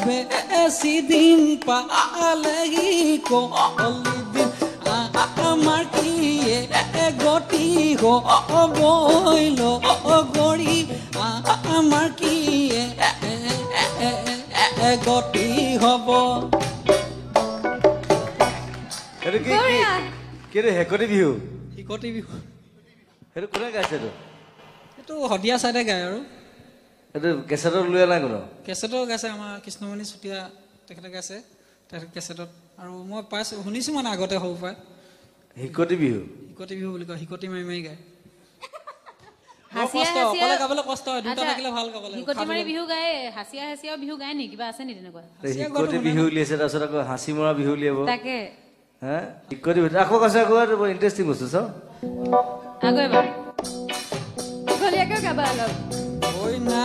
বেশি দিন পালেহি কলিদিন আমার কি গতি হইল গড়ি আমার কি গতি হব হেকতি বিহু শিকতি বিহু সেইটো কোনে গাইছে এইটো শদিয়া চাইডে গায় আৰু এইটো কেছেটত লৈ নাই কোনো কেছেটৰ গাইছে আমাৰ কৃষ্ণমণি চুতীয়া তেখেতে গাইছে কেছেটত আৰু মই পাইছোঁ শুনিছোঁ মানে আগতে সৰু পৰাই হিকতি বিহু বুলি কয় হিকতি মাৰি মাৰি গায় হাচিয়া গাবলৈ কষ্ট হয় দুটা থাকিলে ভাল গাবলৈ হিকতি মাৰি বিহু গায় হাচিয়া বিহু গায় নি কিবা আছে নি তেনেকুৱা হিকতি বিহু উলিয়াইছে তাৰপিছত আকৌ হাঁচি মৰা বিহু উলিয়াব তাকে হা হিকতি বিহু আকৌ কৈছে আকৌ বৰ ইণ্টাৰেষ্টিং বস্তু চাওঁ আকৌ এবাৰ গলিয়াকে গাবা অলপ না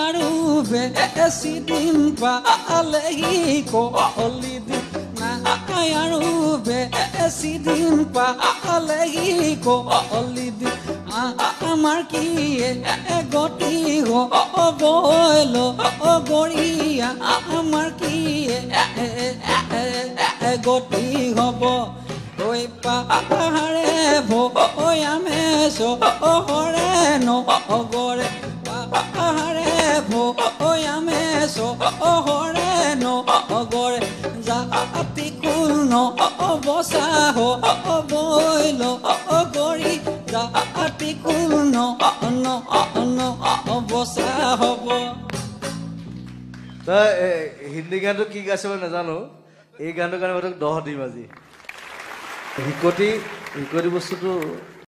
আৰু বেছি দিন পালেহি কলিদিন না আৰু বেছি দিন পালেহি কলিদিন আমাৰ কি গতি হবল গৰিয়া আমাৰ কি গতি হব ঐ পাহাৰে ভৈয়ামে চহৰে নগৰে পাহাৰে ভৈয়ামে চহৰে নগৰে জাতি কুল নবচা হবল গৰি জাতি কুল নবচা হব তই হিন্দী গানটো কি গাইছে মই নাজানো এই গানটোৰ কাৰণে মই তোক 10 দিম আজি হিকতি বস্তুটো